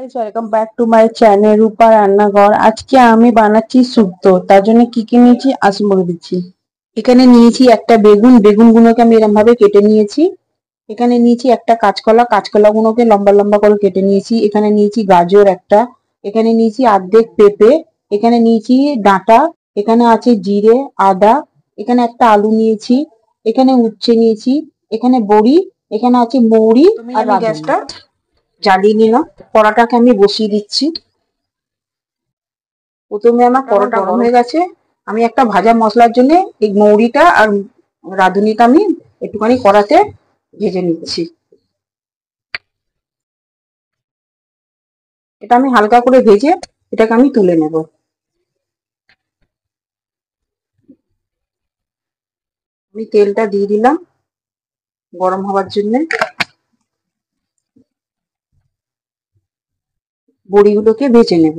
Guys, welcome back to my channel Rupa Rannaghar. আজকে আমি বানাচ্ছি শুক্তো। তার জন্য কি কি নিয়েছি আসি বলে দিচ্ছি। এখানে নিয়েছি একটা বেগুন, বেগুনগুলোকে আমি এরকম ভাবে কেটে নিয়েছি। এখানে নিয়েছি একটা কাঁচকলা, কাঁচকলাগুলোকে লম্বা লম্বা করে কেটে নিয়েছি। এখানে নিয়েছি গাজর একটা, এখানে নিয়েছি অর্ধেক পেঁপে, এখানে নিয়েছি ডাঁটা, এখানে আছে জিরে, আদা, এখানে একটা আলু নিয়েছি, এখানে উচ্ছে নিয়েছি, এখানে বড়ি, এখানে আছে মৌরি আর গ্যাসটা জ্বালিয়ে নিলাম। কড়াটাকে আমি বসিয়ে দিচ্ছি। প্রথমে আমার কড়াটা গরম হয়ে গেছে। আমি একটা ভাজা মশলার জন্য এই মৌরিটা আর রাঁধুনিটা আমি একটুখানি কড়াতে ভেজে নিচ্ছি। এটা আমি হালকা করে ভেজে এটাকে আমি তুলে নেব। আমি তেলটা দিয়ে দিলাম গরম হওয়ার জন্য। বড়িগুলোকে ভেজে নেব।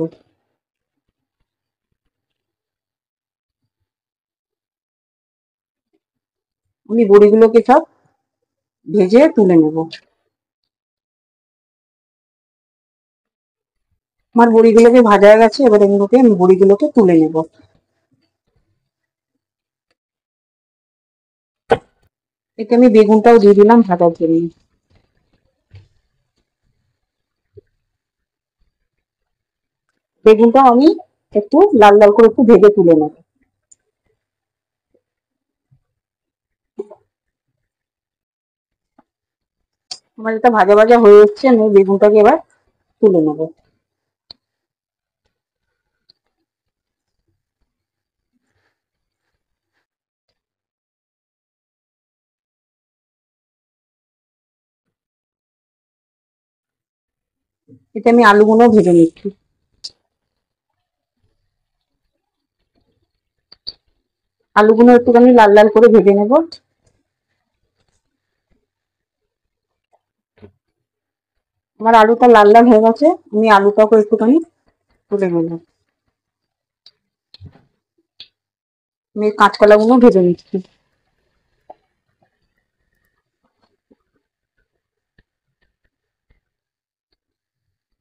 আমি বড়িগুলোকে সব ভেজে তুলে নেব। আমার বড়িগুলোকে ভাজা হয়ে গেছে, এবার এগুলোকে আমি বড়িগুলোকে তুলে নেব। এতে আমি বেগুনটাও দিয়ে দিলাম ভাজার জন্য। বেগুনটা আমি একটু লাল লাল করে একটু ভেজে তুলে নেব। আমার এটা ভাজা ভাজা হয়ে এসছে, আমি বেগুনটাকে এবার তুলে নেব। এটা আমি আলুগুলো ভেজে নিচ্ছি। আলুগুলো একটুখানি লাল লাল করে ভেজে নেব। আমার আলুটা লাল লাল হয়ে গেছে, আমি আলুটাকে একটুখানি তুলে নিলাম। আমি কাঁচকলাগুলো ভেজে নিচ্ছি।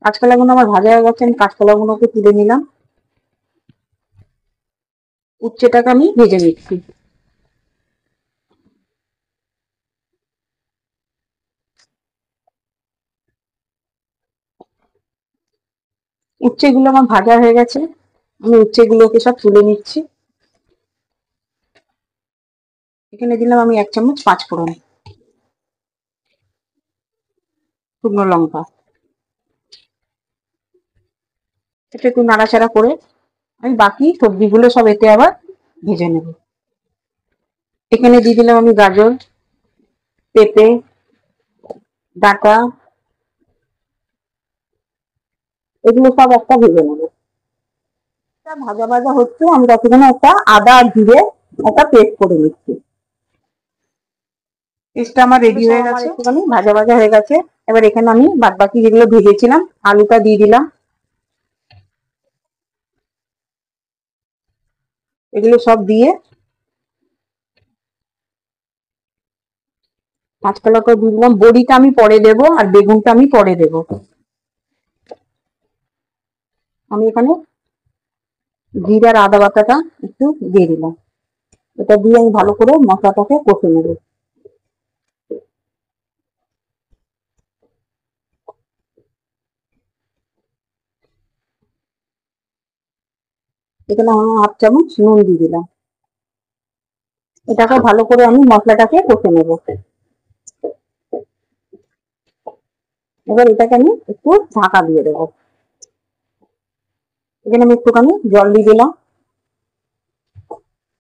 কাঁচকলাগুলো আমার ভাজা হয়ে গেছে, আমি কাঁচকলাগুলোকে তুলে নিলাম। উচ্ছেটাকে আমি ভেজে নিচ্ছি। উচ্ছেগুলো আমার ভাজা হয়ে গেছে, আমি উচ্ছেগুলোকে সব তুলে নিচ্ছি। এখানে দিলাম আমি 1 চামচ পাঁচফোড়ন, শুকনো লঙ্কা। এটা একটু নাড়াচাড়া করে আমি বাকি সবজিগুলো সব এতে আবার ভেজে নেব। এখানে দিয়ে দিলাম আমি গাজর, পেঁপে, ডাঁটা, এগুলো সব একটা ভেজে নেবো। ভাজা ভাজা হচ্ছে, আমি ততক্ষণে একটা আদা আর জিরে একটা পেস্ট করে নিচ্ছি। পেস্টটা আমার রেডি হয়ে গেছে, একটুখানি ভাজা ভাজা হয়ে গেছে। এবার এখানে আমি বাদ বাকি যেগুলো ভেজেছিলাম আলুটা দিয়ে দিলাম। এগুলো সব দিয়ে কাঁচকলাটা দিয়ে দিলাম। বড়িটা আমি পরে দেবো আর বেগুনটা আমি পরে দেবো। আমি এখানে জিরা আর আদা বাটাটা একটু দিয়ে দিলাম। এটা দিয়ে আমি ভালো করে মশলাটাকে কষে নেব। এখানে আমি 1/2 চামচ নুন দিয়ে দিলাম। এটাকে ভালো করে আমি মশলাটাকে কষে নেব। এবার এটাকে আমি একটু ঢাকা দিয়ে দেবো। এখানে আমি একটুখানি জল দিয়ে দিলাম।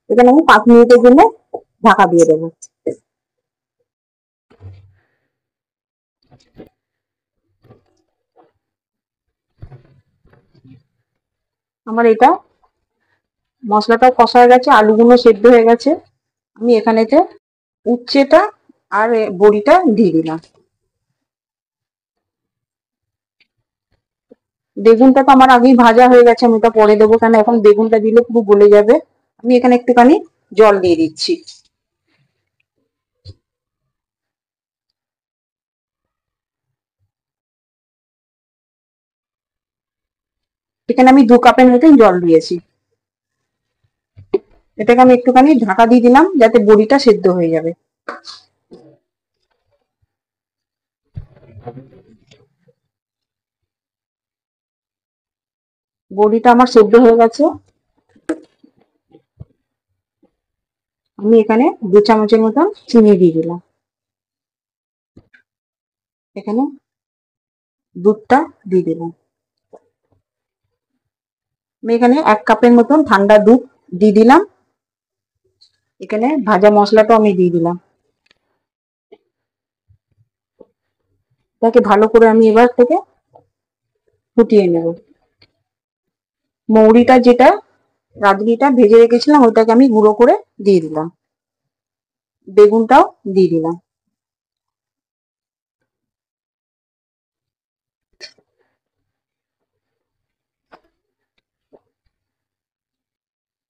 এখানে আমি 5 মিনিটের জন্য ঢাকা দিয়ে দেবো। আমার এটা মশলাটাও কষা হয়ে গেছে, আলুগুলো সেদ্ধ হয়ে গেছে। আমি এখানেতে উচ্ছেটা আর বড়িটা দিয়ে দিলাম। বেগুনটা তো আমার আগেই ভাজা হয়ে গেছে, আমি ওটা পরে দেবো, কেন এখন বেগুনটা দিলে পুরো গলে যাবে। আমি এখানে একটুখানি জল দিয়ে দিচ্ছি। এখানে আমি 2 কাপের মতন জল দিয়েছি। এটাকে আমি একটুখানি ঢাকা দিয়ে দিলাম যাতে বড়িটা সেদ্ধ হয়ে যাবে। বড়িটা আমার সেদ্ধ হয়ে গেছে। আমি এখানে 2 চামচের মতন চিনি দিয়ে দিলাম। এখানে দুধটা দিয়ে দিলাম। আমি এখানে 1 কাপের মতন ঠান্ডা দুধ দিয়ে দিলাম। এখানে ভাজা মশলাটাও আমি দিয়ে দিলাম। তাকে ভালো করে আমি এবার থেকে ফুটিয়ে নেব। মৌরিটা যেটা রাঁধুনিটা ভেজে রেখেছিলাম ওটাকে আমি গুঁড়ো করে দিয়ে দিলাম। বেগুনটাও দিয়ে দিলাম।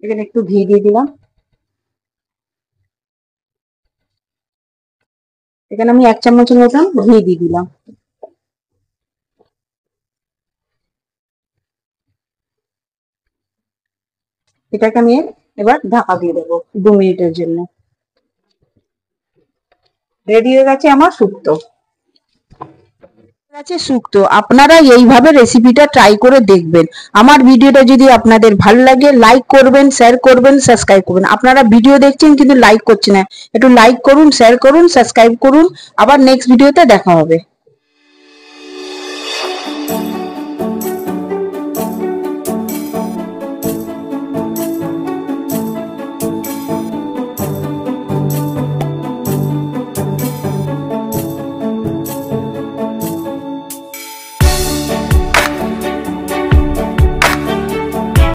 এখানে একটু ঘি দিয়ে দিলাম। এখানে আমি 1 চামচের মতন ঘি দিয়ে দিলাম। এটাকে আমি এবার ঢাকা দিয়ে দেবো 2 মিনিটের জন্য। রেডি হয়ে গেছে আমার শুক্তো। শুক্তো আপনারা এইভাবে রেসিপিটা ট্রাই করে দেখবেন। আমার ভিডিওটা যদি আপনাদের ভালো লাগে লাইক করবেন, শেয়ার করবেন, সাবস্ক্রাইব করবেন। আপনারা ভিডিও দেখছেন কিন্তু লাইক করছেন না, একটু লাইক করুন, শেয়ার করুন, সাবস্ক্রাইব করুন। আবার নেক্সট ভিডিওতে দেখা হবে।